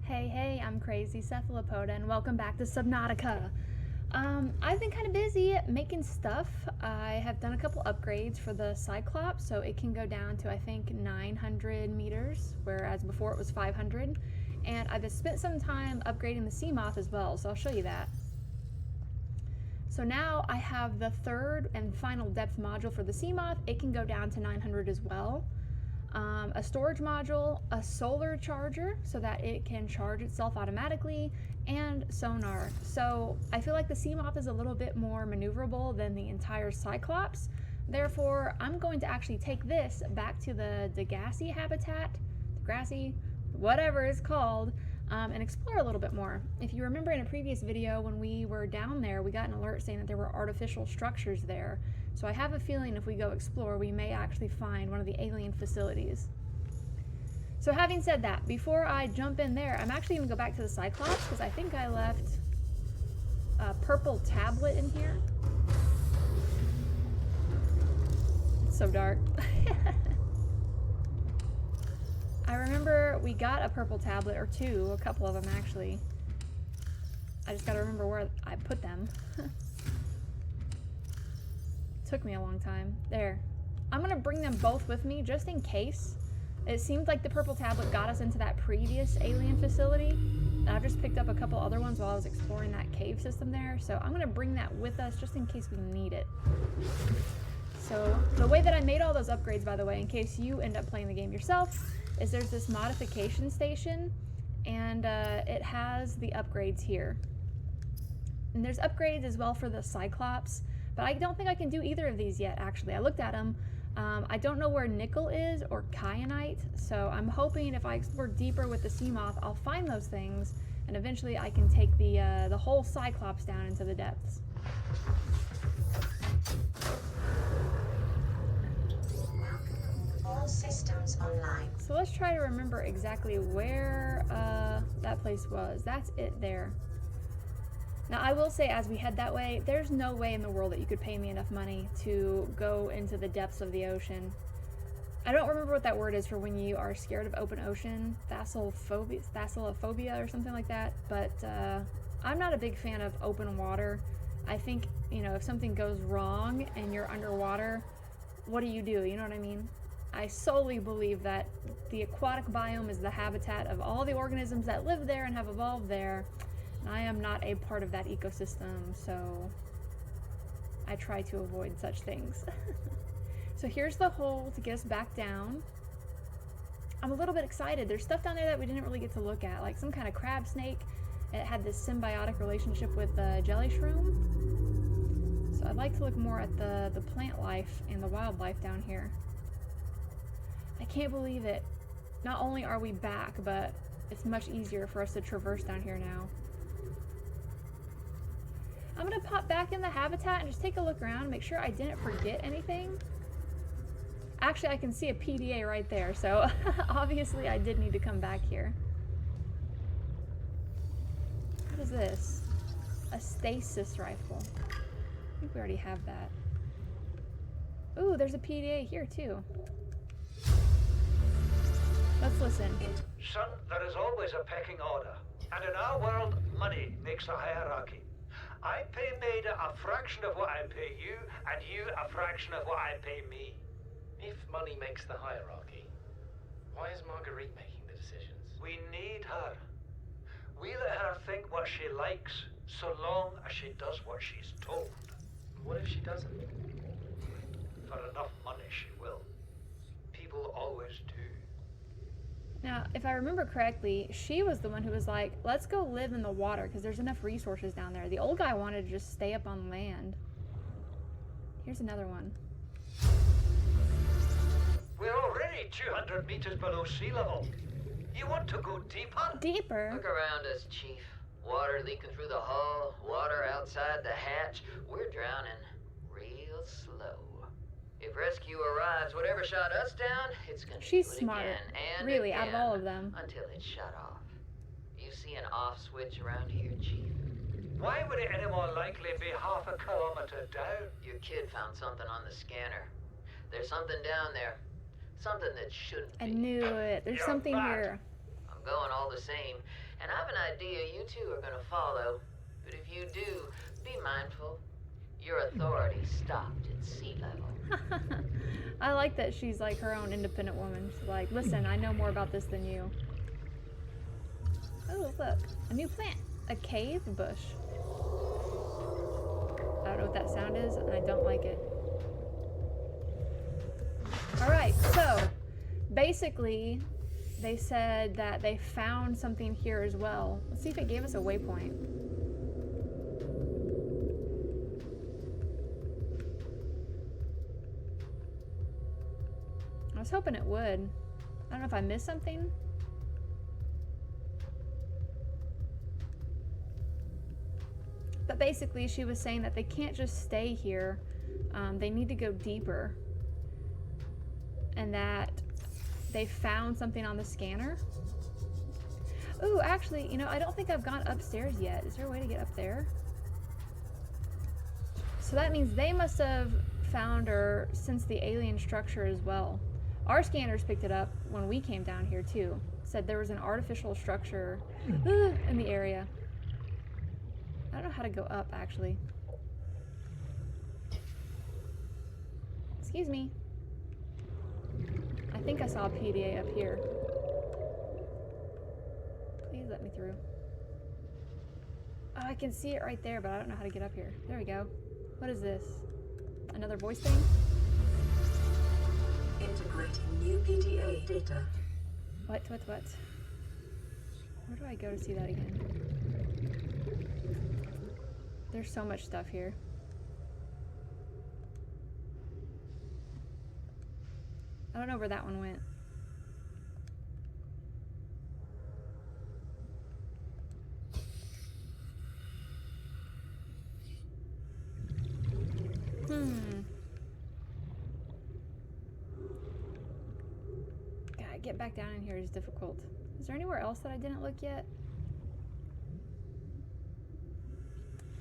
Hey, I'm Crazy Cephalopoda, and welcome back to Subnautica. I've been kind of busy making stuff. I have done a couple upgrades for the Cyclops, so it can go down to, I think, 900 meters, whereas before it was 500. And I've spent some time upgrading the Seamoth as well, so I'll show you that. So now I have the third and final depth module for the Seamoth. It can go down to 900 as well. A storage module, a solar charger so that it can charge itself automatically, and sonar. So I feel like the Seamoth is a little bit more maneuverable than the entire Cyclops. Therefore, I'm going to actually take this back to the Degassi habitat, Degrassi, whatever it's called, and explore a little bit more. If you remember in a previous video when we were down there, we got an alert saying that there were artificial structures there. So I have a feeling if we go explore, we may actually find one of the alien facilities. So having said that, before I jump in there, I'm actually going to go back to the Cyclops because I think I left a purple tablet in here. It's so dark. I remember we got a purple tablet, or two, a couple of them actually. I just got to remember where I put them. Took me a long time. There. I'm gonna bring them both with me just in case. It seemed like the purple tablet got us into that previous alien facility, and I've just picked up a couple other ones while I was exploring that cave system there, so I'm gonna bring that with us just in case we need it. So the way that I made all those upgrades, by the way, in case you end up playing the game yourself, is there's this modification station, and it has the upgrades here. And there's upgrades as well for the Cyclops, but I don't think I can do either of these yet, actually. I looked at them. I don't know where nickel is or kyanite, so I'm hoping if I explore deeper with the Seamoth, I'll find those things, and eventually I can take the whole Cyclops down into the depths. All systems online. So let's try to remember exactly where that place was. That's it there. Now, I will say, as we head that way, there's no way in the world that you could pay me enough money to go into the depths of the ocean. I don't remember what that word is for when you are scared of open ocean, thalassophobia or something like that, but I'm not a big fan of open water. I think, if something goes wrong and you're underwater, what do? You know what I mean? I solely believe that the aquatic biome is the habitat of all the organisms that live there and have evolved there. I am not a part of that ecosystem, so I try to avoid such things. So here's the hole to get us back down. I'm a little bit excited. There's stuff down there that we didn't really get to look at, like some kind of crab snake. It had this symbiotic relationship with the jelly shroom. So I'd like to look more at the plant life and the wildlife down here. I can't believe it. Not only are we back, but it's much easier for us to traverse down here now. I'm gonna pop back in the habitat and just take a look around, make sure I didn't forget anything. Actually, I can see a PDA right there, so obviously I did need to come back here. What is this? A stasis rifle. I think we already have that. Ooh, there's a PDA here too. Let's listen. Son, there is always a pecking order. And in our world, money makes a hierarchy. I pay Maida a fraction of what I pay you, and you a fraction of what I pay me. If money makes the hierarchy, why is Marguerite making the decisions? We need her. We let her think what she likes, so long as she does what she's told. What if she doesn't? For enough money, she will. People always do. Now, if I remember correctly, she was the one who was like, let's go live in the water because there's enough resources down there. The old guy wanted to just stay up on land. Here's another one. We're already 200 meters below sea level. You want to go deeper? Deeper? Look around us, Chief. Water leaking through the hull, water outside the hatch. We're drowning real slow. If rescue arrives, whatever shot us down, it's gonna She's do it smart. again and Really, again, out of all of them. until it's shut off. You see an off switch around here, Chief? Why would it any more likely be half a kilometer down? Your kid found something on the scanner. There's something down there. Something that shouldn't be. I knew it. There's You're something bad. here. I'm going all the same, And I've an idea you two are gonna follow. But if you do, be mindful. Your authority stopped at sea level. I like that she's like her own independent woman. She's like, listen, I know more about this than you. Oh, look, a new plant. A cave bush. I don't know what that sound is, and I don't like it. Alright, so basically they said that they found something here as well. Let's see if it gave us a waypoint. I was hoping it would. I don't know if I missed something. But basically she was saying that they can't just stay here. They need to go deeper. And that they found something on the scanner. Ooh, actually, you know, I don't think I've gone upstairs yet. Is there a way to get up there? So that means they must have found her since the alien structure as well. Our scanners picked it up when we came down here too. Said there was an artificial structure in the area. I don't know how to go up, actually. Excuse me. I think I saw a PDA up here. Please let me through. Oh, I can see it right there, but I don't know how to get up here. There we go. What is this? Another voice thing? Integrating new PDA data. What? Where do I go to see that again? There's so much stuff here. I don't know where that one went. God, get back down in here is difficult. Is there anywhere else that I didn't look yet?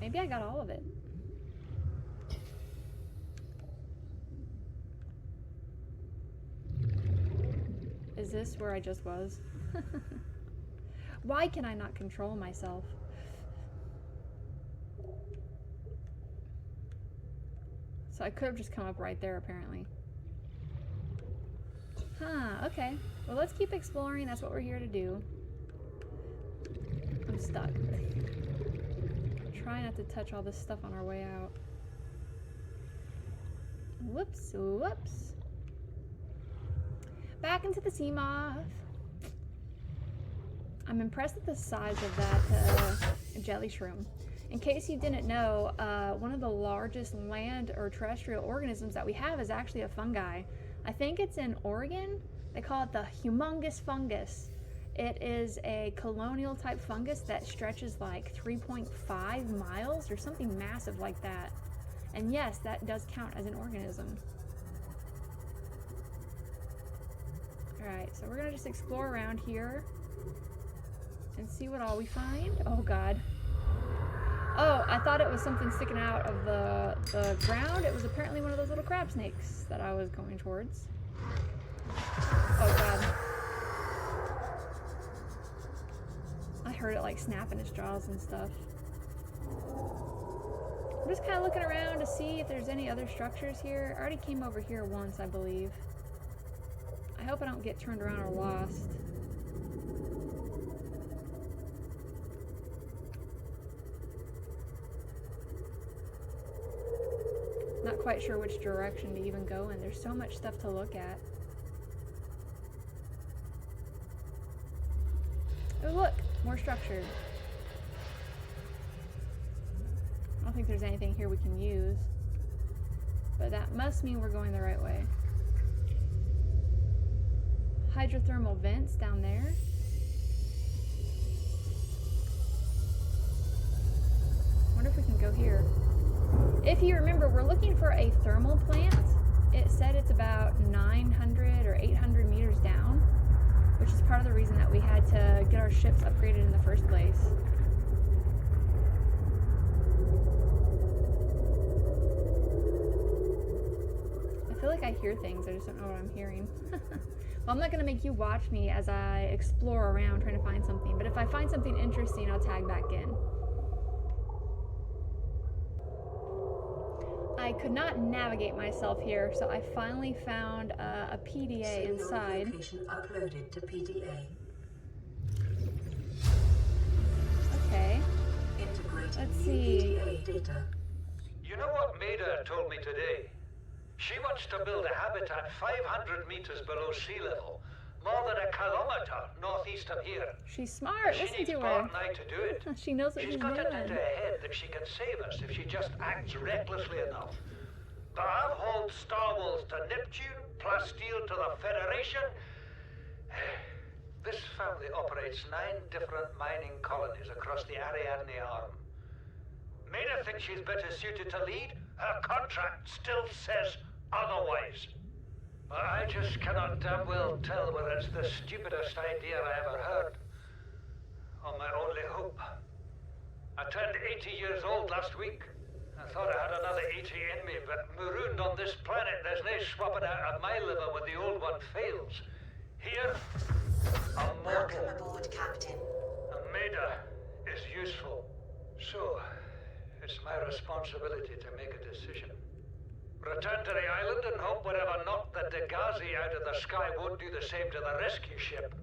Maybe I got all of it. Is this where I just was? Why can I not control myself? So I could have just come up right there, apparently. Huh, okay. Well, let's keep exploring. That's what we're here to do. I'm stuck. Try not to touch all this stuff on our way out. Whoops. Back into the sea moth. I'm impressed at the size of that jelly shroom. In case you didn't know, one of the largest land or terrestrial organisms that we have is actually a fungi. I think it's in Oregon. They call it the humongous fungus. It is a colonial type fungus that stretches like 3.5 miles or something massive like that. And yes, that does count as an organism. Alright, so we're gonna just explore around here and see what all we find. Oh god. Oh, I thought it was something sticking out of the ground. It was apparently one of those little crab snakes that I was going towards. Oh god. I heard it like snapping its jaws and stuff. I'm just kind of looking around to see if there's any other structures here. I already came over here once, I believe. I hope I don't get turned around or lost. Not quite sure which direction to even go in. There's so much stuff to look at. Oh look, more structure. I don't think there's anything here we can use, but that must mean we're going the right way. Hydrothermal vents down there. Wonder if we can go here. If you remember, we're looking for a thermal plant. It said it's about 900 or 800 meters down, which is part of the reason that we had to get our ships upgraded in the first place. I feel like like I hear things, I just don't know what I'm hearing. Well, I'm not gonna make you watch me as I explore around trying to find something, but if I find something interesting, I'll tag back in. I could not navigate myself here, so I finally found a PDA inside. Location uploaded to PDA. Okay. Integrating Let's new see. PDA data. You know what Maida told me today? She wants to build a habitat 500 meters below sea level, more than a kilometer northeast of here. She's smart. She Listen needs to Bart her. and I to do it. She knows what She's she's got it into doing. her head that she can save us if she just acts recklessly enough. But I've hauled Star Wars to Neptune, Plasteel to the Federation. This family operates 9 different mining colonies across the Ariadne Arm. Maida thinks she's better suited to lead. Her contract still says otherwise. But I just cannot damn well tell whether it's the stupidest idea I ever heard, or my only hope. I turned 80 years old last week. I thought I had another 80 in me, but marooned on this planet, there's no swapping out of my liver when the old one fails. Here, I'm mortal. Welcome aboard, Captain. And Maida is useful. So, it's my responsibility to make a decision. Return to the island and hope whatever knocked the Degazi out of the sky won't do the same to the rescue ship.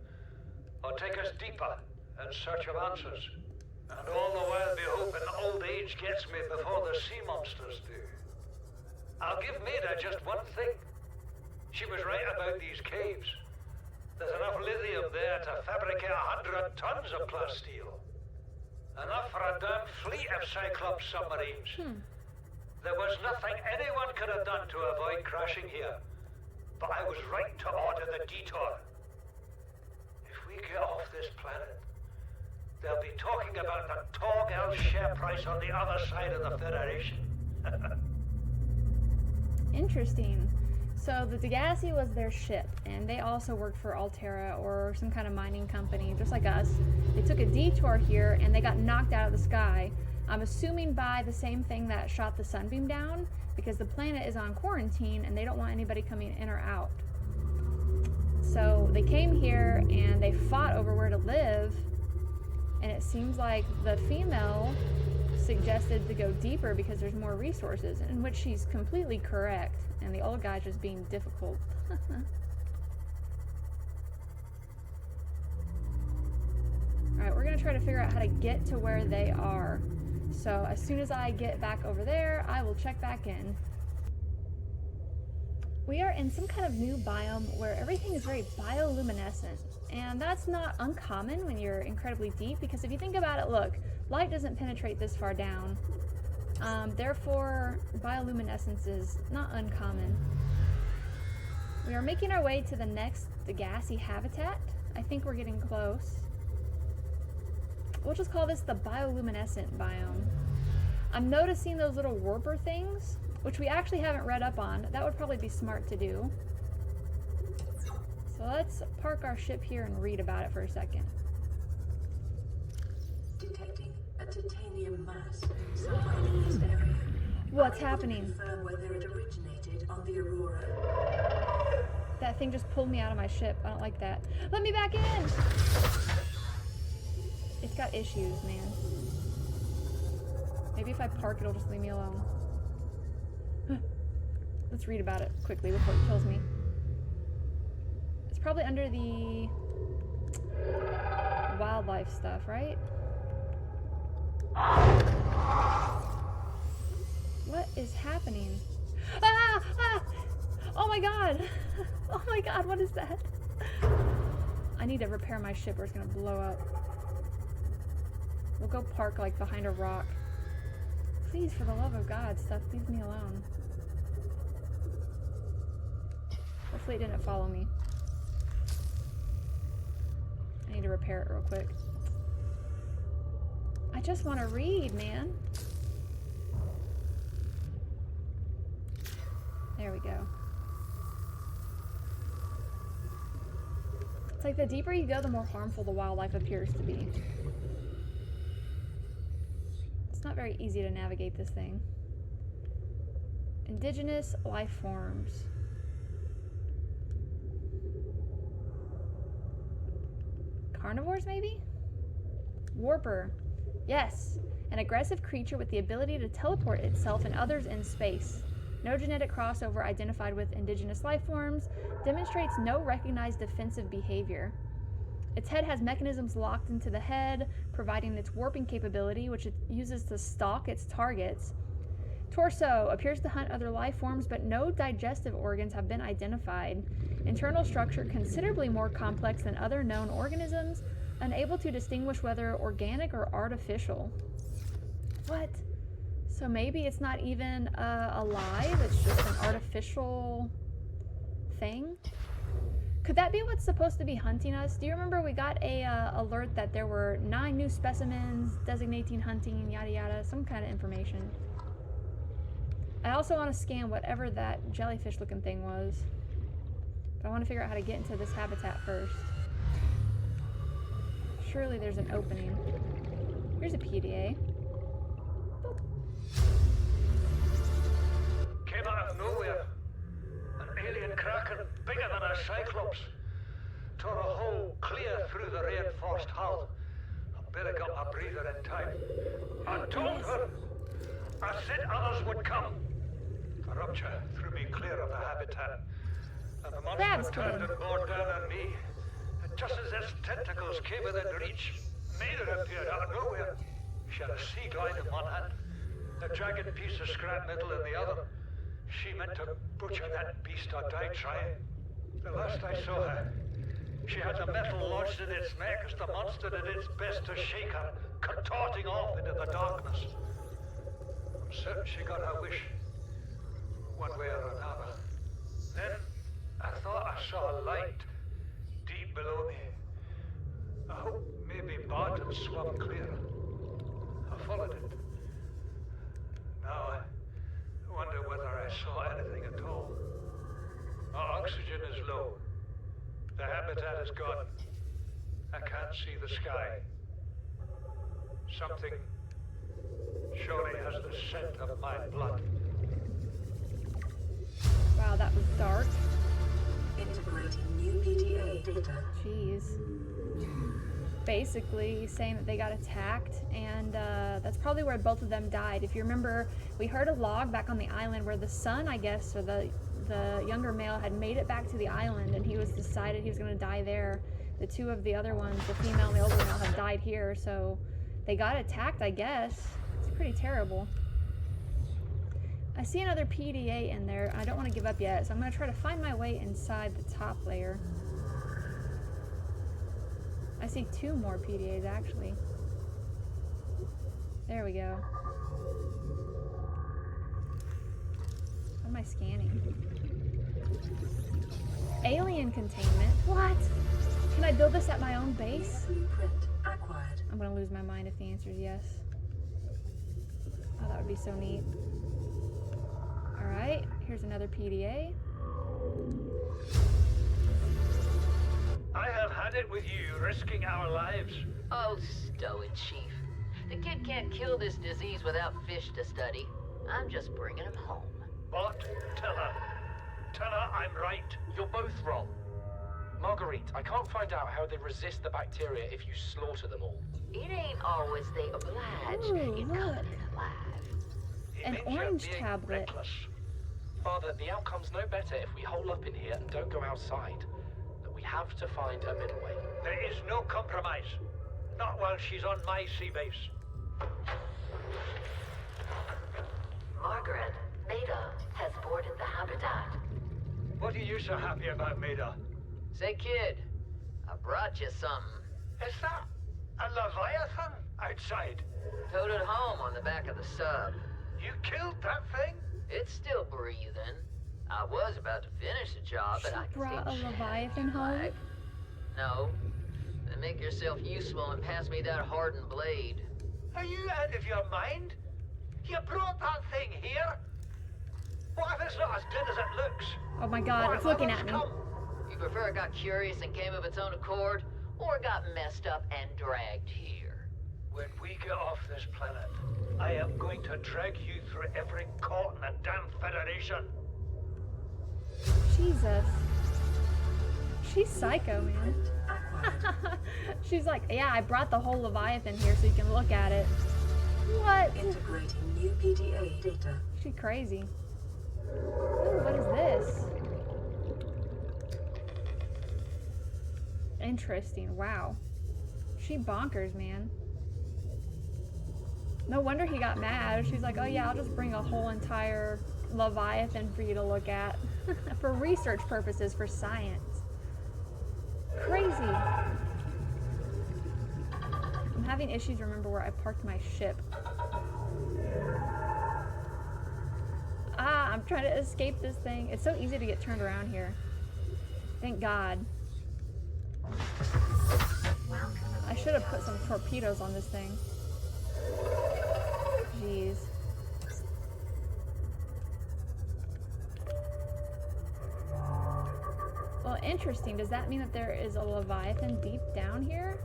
Or take us deeper in search of answers. And all the while be hoping old age gets me before the sea monsters do. I'll give Maida just one thing. She was right about these caves. There's enough lithium there to fabricate 100 tons of plasteel. Enough for a damn fleet of Cyclops submarines. There was nothing anyone could have done to avoid crashing here. But I was right to order the detour. If we get off this planet, they'll be talking about the Torgal share price on the other side of the Federation. Interesting. So the Degazi was their ship, and they also worked for Altera or some kind of mining company, just like us. They took a detour here, and they got knocked out of the sky. I'm assuming by the same thing that shot the sunbeam down, because the planet is on quarantine, and they don't want anybody coming in or out. So they came here, and they fought over where to live, and it seems like the female suggested to go deeper because there's more resources, in which she's completely correct, and the old guy's just being difficult. Alright, we're gonna try to figure out how to get to where they are. So as soon as I get back over there, I will check back in. We are in some kind of new biome where everything is very bioluminescent. And that's not uncommon when you're incredibly deep, because if you think about it, look, light doesn't penetrate this far down. Therefore, bioluminescence is not uncommon. We are making our way to the next Degazi habitat. I think we're getting close. We'll just call this the bioluminescent biome. I'm noticing those little warper things, which we actually haven't read up on. That would probably be smart to do. So let's park our ship here and read about it for a second. Detecting a titanium mass somewhere in this area. What's Unable to happening? confirm whether it originated on the Aurora. That thing just pulled me out of my ship. I don't like that. Let me back in! It's got issues, man. Maybe if I park, it'll just leave me alone. Let's read about it quickly before it kills me. It's probably under the wildlife stuff, right? What is happening? Ah! Ah! Oh my god! Oh my god, what is that? I need to repair my ship or it's gonna blow up. We'll go park like behind a rock. Please, for the love of God, stuff, leave me alone. Hopefully it didn't follow me. I need to repair it real quick. I just want to read, man. There we go. It's like the deeper you go, the more harmful the wildlife appears to be. It's not very easy to navigate this thing. Indigenous life forms. Carnivores, maybe? Warper. Yes. An aggressive creature with the ability to teleport itself and others in space. No genetic crossover identified with indigenous life forms. Demonstrates no recognized defensive behavior. Its head has mechanisms locked into the head, providing its warping capability, which it uses to stalk its targets. Torso appears to hunt other life forms, but no digestive organs have been identified. Internal structure considerably more complex than other known organisms, unable to distinguish whether organic or artificial. What? So maybe it's not even alive, it's just an artificial thing? Could that be what's supposed to be hunting us? Do you remember we got a alert that there were 9 new specimens designating hunting, yada yada, some kind of information. I also want to scan whatever that jellyfish looking thing was. But I want to figure out how to get into this habitat first. Surely there's an opening. Here's a PDA. Boop. Came out of nowhere. An alien kraken bigger than a cyclops. Tore a hole clear through the reinforced hull. I better got my breather in time. I told her. I said others would come. The rupture threw me clear of the habitat. And the monster turned and bore down on me. And just as its tentacles came within reach, Maida appeared out of nowhere. She had a sea glide in one hand, a jagged piece of scrap metal in the other. She meant to butcher that beast or die trying. The last I saw her, she had the metal lodged in its neck as the monster did its best to shake her, contorting off into the darkness. I'm certain she got her wish, one way or another. Then I thought I saw a light deep below me. I hope maybe Bart had swum clear. I followed it. Now I wonder whether I saw anything at all. Our oxygen is low. The habitat is gone. I can't see the sky. Something surely has the scent of my blood. Wow, that was dark. Integrating new PDA data. Jeez. Basically saying that they got attacked, and that's probably where both of them died. If you remember, we heard a log back on the island where the son, I guess, or the younger male had made it back to the island, and he was decided he was going to die there. The 2 of the other ones, the female and the older male, had died here, so they got attacked, I guess. It's pretty terrible. I see another PDA in there. I don't want to give up yet, so I'm going to try to find my way inside the top layer. I see 2 more PDAs, actually. There we go. What am I scanning? Alien containment? What? Can I build this at my own base? Blueprint acquired. I'm gonna lose my mind if the answer is yes. Oh, that would be so neat. Alright, here's another PDA. I have had it with you, risking our lives. Oh, stow it, Chief. The kid can't kill this disease without fish to study. I'm just bringing him home. But tell her. Tell her I'm right. You're both wrong. Marguerite, I can't find out how they resist the bacteria if you slaughter them all. It ain't always they oblige Ooh, in look. coming in alive. It An means you're orange being tablet. reckless. Father, the outcome's no better if we hole up in here and don't go outside. But we have to find a middle way. There is no compromise. Not while she's on my sea base. Margaret, Maida has boarded the habitat. What are you so happy about, Maida? Say, kid, I brought you something. Is that a Leviathan outside? Towed it home on the back of the sub. You killed that thing? It's still breathing. I was about to finish the job, but I can Brought a see Leviathan home? flag. No. Then make yourself useful and pass me that hardened blade. Are you out of your mind? You brought that thing here? What if it's not as good as it looks? Oh my god, What it's if looking others at me. come? You prefer it got curious and came of its own accord, or got messed up and dragged here? When we get off this planet, I am going to drag you through every court in the damn Federation. Jesus. She's psycho, man. Acquired. She's like, yeah, I brought the whole Leviathan here so you can look at it. What? Integrating new PDA data. She crazy. Ooh, what is this? Interesting. Wow. She bonkers, man. No wonder he got mad. She's like, oh yeah, I'll just bring a whole entire Leviathan for you to look at. For research purposes, for science. Crazy. I'm having issues to remember where I parked my ship. Ah, I'm trying to escape this thing. It's so easy to get turned around here. Thank God. I should have put some torpedoes on this thing. Jeez. Well, interesting. Does that mean that there is a Leviathan deep down here?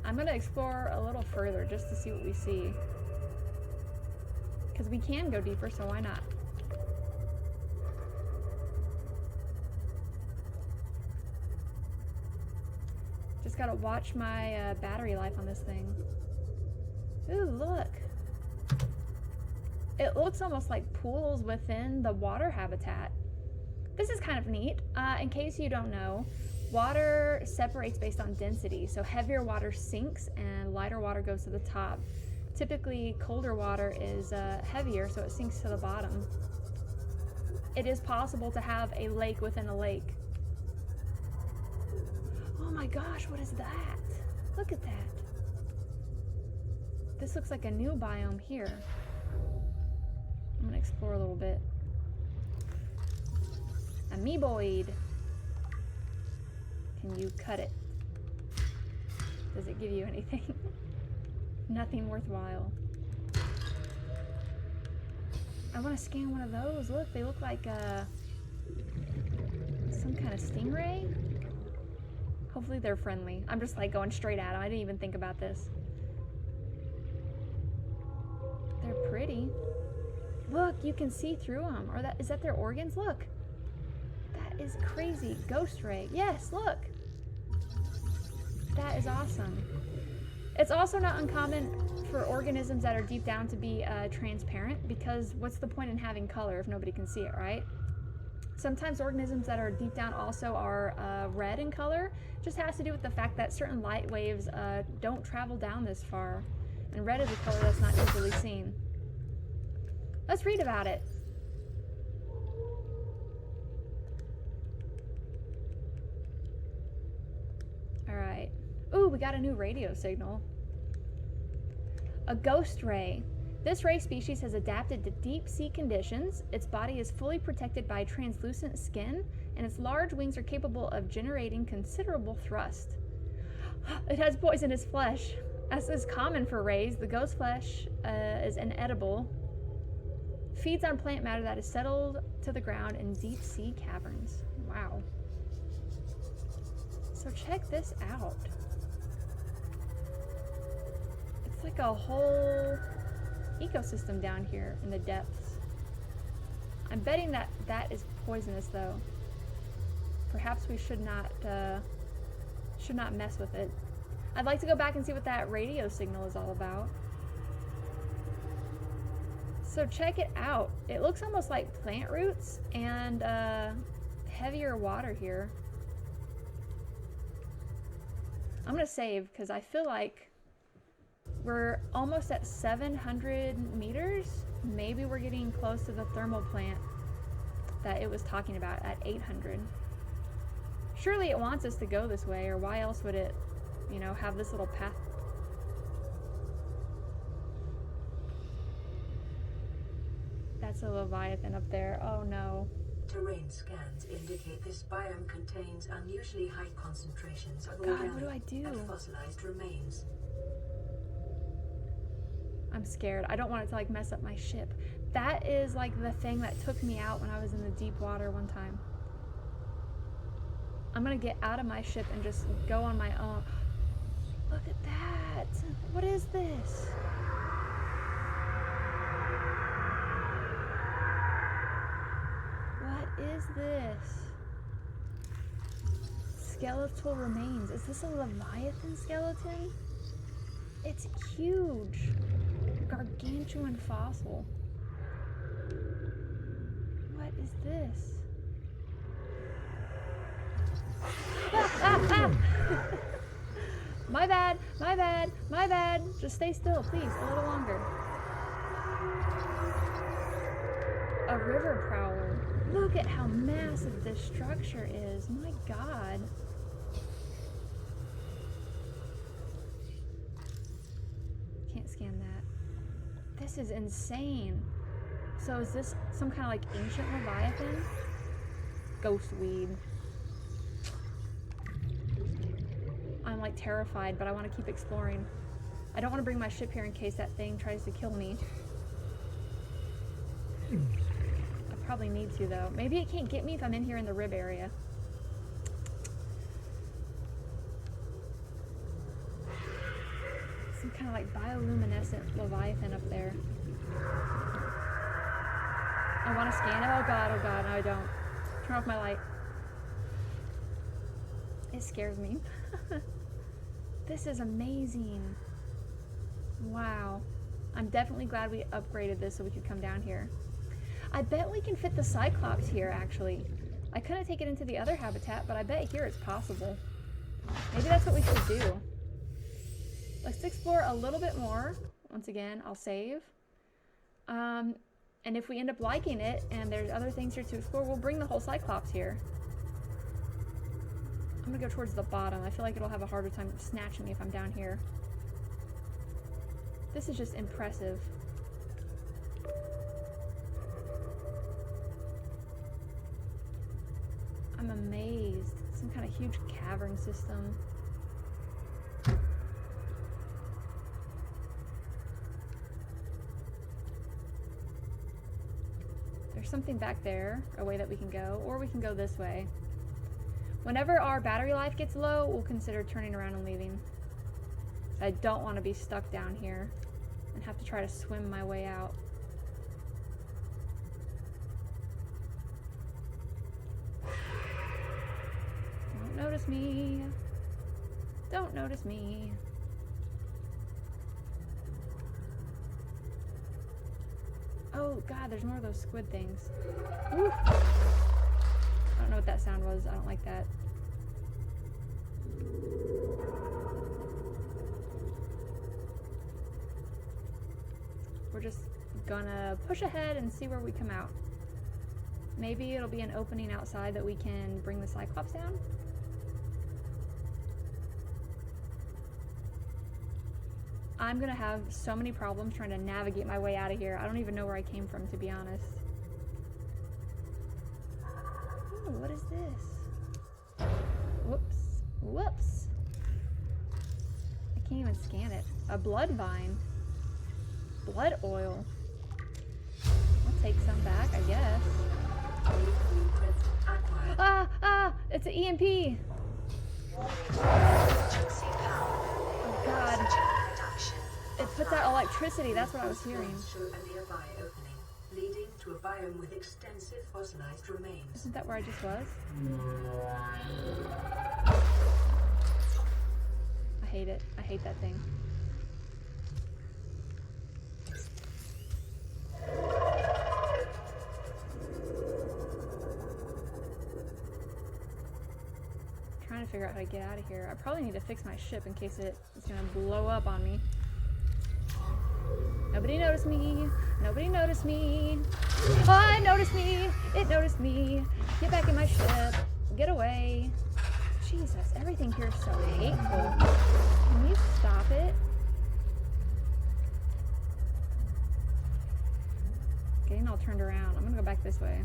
I'm gonna explore a little further just to see what we see. Because we can go deeper, so why not? Just gotta watch my battery life on this thing. Ooh, look. It looks almost like pools within the water habitat. This is kind of neat. In case you don't know, water separates based on density. So heavier water sinks and lighter water goes to the top. Typically, colder water is heavier, so it sinks to the bottom. It is possible to have a lake within a lake. Oh my gosh, what is that? Look at that. This looks like a new biome here. I'm gonna explore a little bit. Amoeboid. Can you cut it? Does it give you anything? Nothing worthwhile. I want to scan one of those. Look, they look like some kind of stingray. Hopefully they're friendly. I'm just like going straight at them. I didn't even think about this. They're pretty. Look, you can see through them. Or is that their organs? Look. That is crazy. Ghost ray. Yes, look. That is awesome. It's also not uncommon for organisms that are deep down to be transparent, because what's the point in having color if nobody can see it, right? Sometimes organisms that are deep down also are red in color. Just has to do with the fact that certain light waves don't travel down this far. And red is a color that's not easily seen. Let's read about it. Alright. Ooh, we got a new radio signal. A ghost ray. This ray species has adapted to deep sea conditions. Its body is fully protected by translucent skin, and its large wings are capable of generating considerable thrust. It has poisonous flesh. As is common for rays, the ghost flesh is inedible. Feeds on plant matter that is settled to the ground in deep sea caverns. Wow. So check this out. It's like a whole ecosystem down here in the depths. I'm betting that that is poisonous, though. Perhaps we should not mess with it. I'd like to go back and see what that radio signal is all about. So check it out. It looks almost like plant roots and heavier water here. I'm gonna save because I feel like we're almost at 700 meters. Maybe we're getting close to the thermal plant that it was talking about at 800. Surely it wants us to go this way, or why else would it, you know, have this little path? That's a Leviathan up there. Oh no. Terrain scans indicate this biome contains unusually high concentrations of God, organic what do I do? and fossilized remains. I'm scared. I don't want it to like mess up my ship. That is like the thing that took me out when I was in the deep water one time. I'm gonna get out of my ship and just go on my own. Look at that. What is this? What is this? Skeletal remains. Is this a Leviathan skeleton? It's huge. Gargantuan fossil. What is this? My bad, my bad, my bad. Just stay still, please, a little longer. A river prowler. Look at how massive this structure is. My God. Can't scan that. This is insane. So is this some kind of like ancient Leviathan? Ghost weed. I'm like terrified, but I want to keep exploring. I don't want to bring my ship here in case that thing tries to kill me. I probably need to though. Maybe it can't get me if I'm in here in the rib area. Some kind of like bioluminescent Leviathan up there. I want to scan it. Oh god, no I don't. Turn off my light. It scares me. This is amazing. Wow. I'm definitely glad we upgraded this so we could come down here. I bet we can fit the Cyclops here, actually. I couldn't take it into the other habitat, but I bet here it's possible. Maybe that's what we should do. Let's explore a little bit more. Once again, I'll save. And if we end up liking it, and there's other things here to explore, we'll bring the whole Cyclops here. I'm gonna go towards the bottom. I feel like it'll have a harder time snatching me if I'm down here. This is just impressive. I'm amazed. Some kind of huge cavern system. There's something back there, a way that we can go, or we can go this way. Whenever our battery life gets low, we'll consider turning around and leaving. I don't want to be stuck down here and have to try to swim my way out. Don't notice me. Don't notice me. Oh god, there's more of those squid things. Woo. I don't know what that sound was. I don't like that. We're just gonna push ahead and see where we come out. Maybe it'll be an opening outside that we can bring the Cyclops down. I'm gonna have so many problems trying to navigate my way out of here. I don't even know where I came from, to be honest. Ooh, what is this? Whoops. Whoops. I can't even scan it. A blood vine. Blood oil. I'll take some back, I guess. Ah! It's an EMP! Oh god. It puts out electricity, that's what I was hearing. Show a nearby opening, leading to a biome with extensive fossilized remains. Isn't that where I just was? I hate it. I hate that thing. Trying to figure out how to get out of here. I probably need to fix my ship in case it's gonna blow up on me. Nobody noticed me. Nobody noticed me. Oh, it noticed me. It noticed me. Get back in my ship. Get away. Jesus, everything here is so hateful. Can you stop it? Getting all turned around. I'm gonna go back this way.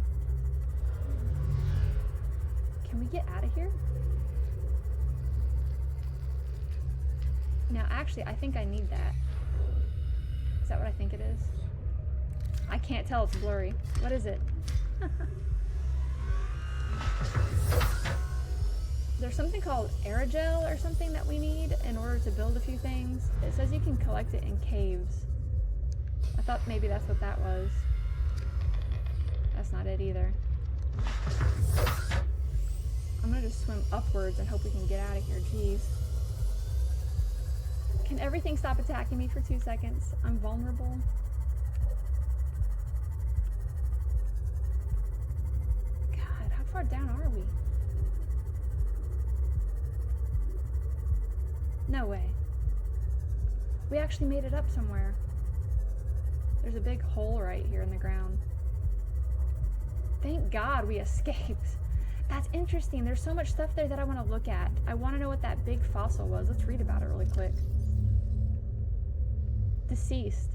Can we get out of here? Now, actually, I think I need that. Is that what I think it is? I can't tell, it's blurry. What is it? There's something called Aerogel or something that we need in order to build a few things. It says you can collect it in caves. I thought maybe that's what that was. That's not it either. I'm gonna just swim upwards and hope we can get out of here. Jeez. Can everything stop attacking me for 2 seconds? I'm vulnerable. God, how far down are we? No way. We actually made it up somewhere. There's a big hole right here in the ground. Thank God we escaped. That's interesting. There's so much stuff there that I want to look at. I want to know what that big fossil was. Let's read about it really quick. Deceased.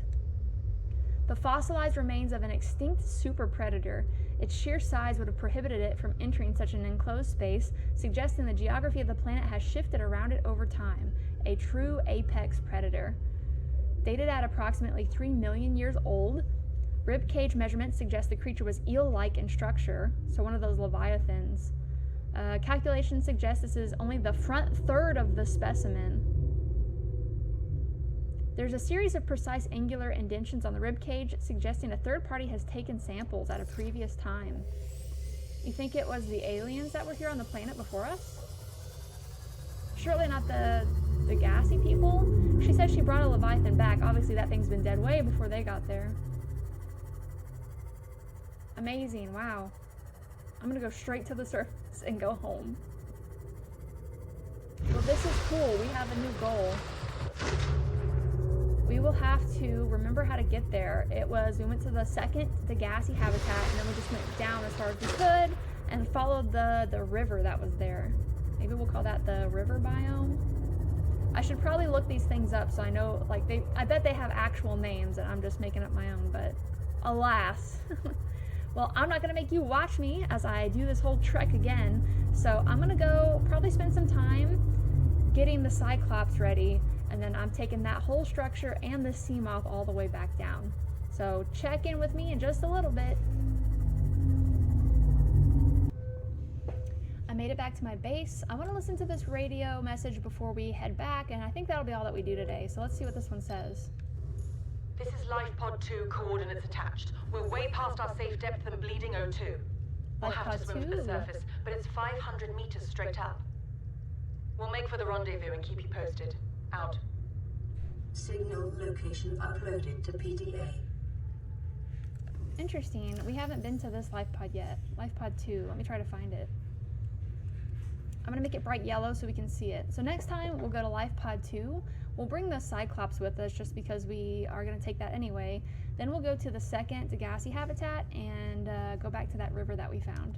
The fossilized remains of an extinct super predator. Its sheer size would have prohibited it from entering such an enclosed space, suggesting the geography of the planet has shifted around it over time. A true apex predator. Dated at approximately 3 million years old, rib cage measurements suggest the creature was eel-like in structure, so one of those leviathans. Calculations suggest this is only the front third of the specimen. There's a series of precise angular indentions on the rib cage, suggesting a third party has taken samples at a previous time. You think it was the aliens that were here on the planet before us? Surely not the gassy people? She said she brought a leviathan back. Obviously that thing's been dead way before they got there. Amazing, wow. I'm gonna go straight to the surface and go home. Well, this is cool. We have a new goal. We will have to remember how to get there. We went to the gassy habitat, and then we just went down as far as we could and followed the river that was there. Maybe we'll call that the river biome. I should probably look these things up so I know, like, I bet they have actual names and I'm just making up my own, but alas. Well, I'm not gonna make you watch me as I do this whole trek again, so I'm gonna go probably spend some time getting the Cyclops ready, and then I'm taking that whole structure and the sea moth all the way back down. So check in with me in just a little bit. I made it back to my base. I want to listen to this radio message before we head back, and I think that'll be all that we do today. So let's see what this one says. This is Life Pod 2, coordinates attached. We're way past our safe depth and bleeding O2. We'll have to swim to the surface, but it's 500 meters straight up. We'll make for the rendezvous and keep you posted. Out. Signal location uploaded to PDA. Interesting. We haven't been to this life pod yet. Life pod 2. Let me try to find it. I'm going to make it bright yellow so we can see it. So next time we'll go to life pod 2. We'll bring the Cyclops with us just because we are going to take that anyway. Then we'll go to the second gassy habitat and go back to that river that we found.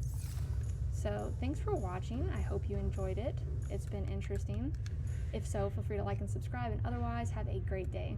So thanks for watching. I hope you enjoyed it. It's been interesting. If so, feel free to like and subscribe, and otherwise, have a great day.